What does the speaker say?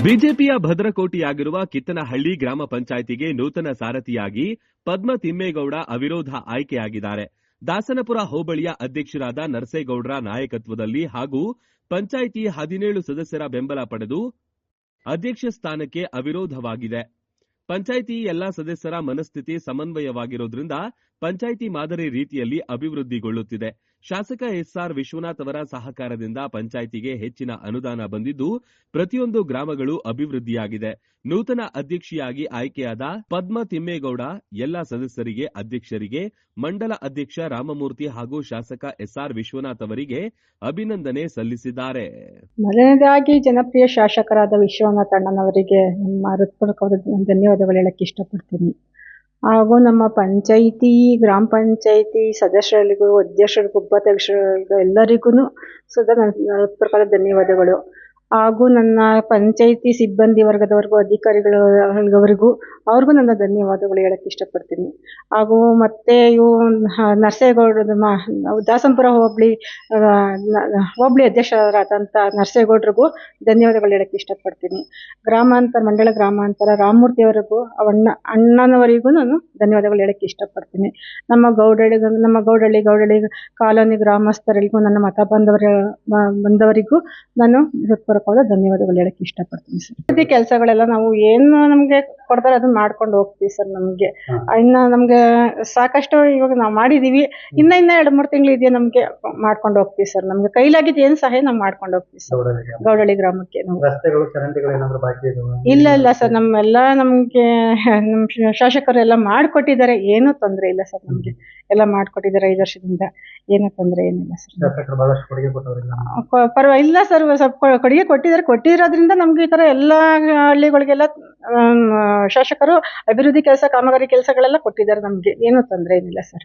ಬಿಜೆಪಿಯ ಭದ್ರಕೋಟೆಯಾಗಿರುವ ಕಿತ್ತನಹಳ್ಳಿ ಗ್ರಾಮ ಪಂಚಾಯಿತಿಗೆ ನೂತನ ಸಾರಥಿಯಾಗಿ ಪದ್ಮ ತಿಮ್ಮೇಗೌಡ ಅವಿರೋಧ ಆಯ್ಕೆಯಾಗಿದ್ದಾರೆ. ದಾಸನಪುರ ಹೋಬಳಿಯ ಅಧ್ಯಕ್ಷರಾದ ನರಸೇಗೌಡರ ನಾಯಕತ್ವದಲ್ಲಿ ಹಾಗೂ ಪಂಚಾಯಿತಿ 17 ಸದಸ್ಯರ ಬೆಂಬಲ ಪಡೆದು ಅಧ್ಯಕ್ಷ ಸ್ಥಾನಕ್ಕೆ ಅವಿರೋಧವಾಗಿದೆ. ಪಂಚಾಯಿತಿ ಎಲ್ಲಾ ಸದಸ್ಯರ ಮನಸ್ಥಿತಿ ಸಮನ್ವಯವಾಗಿರುವುದರಿಂದ ಪಂಚಾಯಿತಿ ಮಾದರಿ ರೀತಿಯಲ್ಲಿ ಅಭಿವೃದ್ಧಿಗೊಳ್ಳುತ್ತಿದೆ. ಶಾಸಕ ಎಸ್ಆರ್ ವಿಶ್ವನಾಥ್ ಅವರ ಸಹಕಾರದಿಂದ ಪಂಚಾಯಿತಿಗೆ ಹೆಚ್ಚಿನ ಅನುದಾನ ಬಂದಿದ್ದು ಪ್ರತಿಯೊಂದು ಗ್ರಾಮಗಳು ಅಭಿವೃದ್ಧಿಯಾಗಿದೆ. ನೂತನ ಅಧ್ಯಕ್ಷಿಯಾಗಿ ಆಯ್ಕೆಯಾದ ಪದ್ಮ ತಿಮ್ಮೇಗೌಡ ಎಲ್ಲಾ ಸದಸ್ಯರಿಗೆ, ಅಧ್ಯಕ್ಷರಿಗೆ, ಮಂಡಲ ಅಧ್ಯಕ್ಷ ರಾಮಮೂರ್ತಿ ಹಾಗೂ ಶಾಸಕ ಎಸ್ಆರ್ ವಿಶ್ವನಾಥ್ ಅವರಿಗೆ ಅಭಿನಂದನೆ ಸಲ್ಲಿಸಿದ್ದಾರೆ. ಮೊದಲನೇದಾಗಿ ಜನಪ್ರಿಯ ಶಾಸಕರಾದ ವಿಶ್ವನಾಥ್ ಅಣ್ಣನವರಿಗೆ ನಮ್ಮ ಹೃತ್ಪೂರ್ವಕವಾದ ಧನ್ಯವಾದಗಳು ಹೇಳಕ್ಕೆ ಇಷ್ಟಪಡ್ತೀನಿ. ಹಾಗೂ ನಮ್ಮ ಪಂಚಾಯಿತಿ, ಗ್ರಾಮ ಪಂಚಾಯಿತಿ ಸದಸ್ಯರಿಗೂ, ಅಧ್ಯಕ್ಷರಿಗೂ, ಉಪಾಧ್ಯಕ್ಷರಿಗೂ ಎಲ್ಲರಿಗೂ ಸದಾ ನನ್ನ ಹೃತ್ಪೂರ್ವಕವಾದ ಧನ್ಯವಾದಗಳು. ಹಾಗೂ ನನ್ನ ಪಂಚಾಯಿತಿ ಸಿಬ್ಬಂದಿ ವರ್ಗದವರೆಗೂ, ಅಧಿಕಾರಿಗಳವರೆಗೂ ಅವ್ರಿಗೂ ನನ್ನ ಧನ್ಯವಾದಗಳು ಹೇಳಕ್ಕೆ ಇಷ್ಟಪಡ್ತೀನಿ. ಹಾಗೂ ಮತ್ತೆ ಇವು ನರಸೇಗೌಡರ ದಾಸನಪುರ ಹೋಬಳಿ ಅಧ್ಯಕ್ಷರಾದಂಥ ನರಸೇಗೌಡರಿಗೂ ಧನ್ಯವಾದಗಳು ಹೇಳಕ್ಕೆ ಇಷ್ಟಪಡ್ತೀನಿ. ಮಂಡಳ ಗ್ರಾಮಾಂತರ ರಾಮಮೂರ್ತಿಯವರಿಗೂ, ಅಣ್ಣನವರಿಗೂ ನಾನು ಧನ್ಯವಾದಗಳು ಹೇಳಕ್ಕೆ ಇಷ್ಟಪಡ್ತೀನಿ. ನಮ್ಮ ಗೌಡಳ್ಳಿ ಕಾಲೋನಿ ಗ್ರಾಮಸ್ಥರಿಗೂ, ನನ್ನ ಮತ ಬಂದವರಿಗೂ ನಾನು ಹೃತ್ಪೂರ್ವಕವಾದ ಧನ್ಯವಾದಗಳು ಹೇಳಕ್ಕೆ ಇಷ್ಟಪಡ್ತೀನಿ ಸರ್. ಅದೇ ಕೆಲಸಗಳೆಲ್ಲ ನಾವು ಏನು ನಮಗೆ ಕೊಡ್ತಾರೆ ಅದನ್ನ ಮಾಡ್ಕೊಂಡು ಹೋಗ್ತೀವಿ ಸರ್. ಇನ್ನು ನಮಗೆ ಸಾಕಷ್ಟು ಇವಾಗ ನಾವು ಮಾಡಿದೀವಿ. ಇನ್ನ 2-3 ತಿಂಗಳು ಇದೆಯಾ, ನಮಗೆ ಮಾಡ್ಕೊಂಡು ಹೋಗ್ತೀವಿ ಸರ್. ನಮ್ಗೆ ಕೈಲಾಗಿದ್ದು ಏನು ಸಹಾಯ ನಾವು ಮಾಡ್ಕೊಂಡು ಹೋಗ್ತೀವಿ ಸರ್. ಗೌಡಳ್ಳಿ ಗ್ರಾಮಕ್ಕೆ ನಾವು ಇಲ್ಲ ಸರ್, ನಮ್ಗೆ ನಮ್ಮ ಶಾಸಕರು ಎಲ್ಲ ಮಾಡಿಕೊಟ್ಟಿದ್ದಾರೆ. ಏನೂ ತೊಂದರೆ ಇಲ್ಲ ಸರ್. ನಮ್ಗೆ ಎಲ್ಲ ಮಾಡಿಕೊಟ್ಟಿದ್ದಾರೆ 5 ವರ್ಷದಿಂದ. ಏನೂ ತೊಂದರೆ ಏನಿಲ್ಲ ಸರ್. ಪರವಾಗಿಲ್ಲ ಸರ್, ಸ್ವಲ್ಪ ಕೊಡುಗೆ ಕೊಟ್ಟಿರೋದ್ರಿಂದ ನಮ್ಗೆ ಈ ತರ ಎಲ್ಲ ಹಳ್ಳಿಗಳಿಗೆಲ್ಲ ಶಾಸಕರು ಅಭಿವೃದ್ಧಿ ಕೆಲಸ, ಕಾಮಗಾರಿ ಕೆಲಸಗಳೆಲ್ಲ ಕೊಟ್ಟಿದ್ದಾರೆ. ನಮ್ಗೆ ಏನೂ ತೊಂದರೆ ಏನಿಲ್ಲ ಸರ್.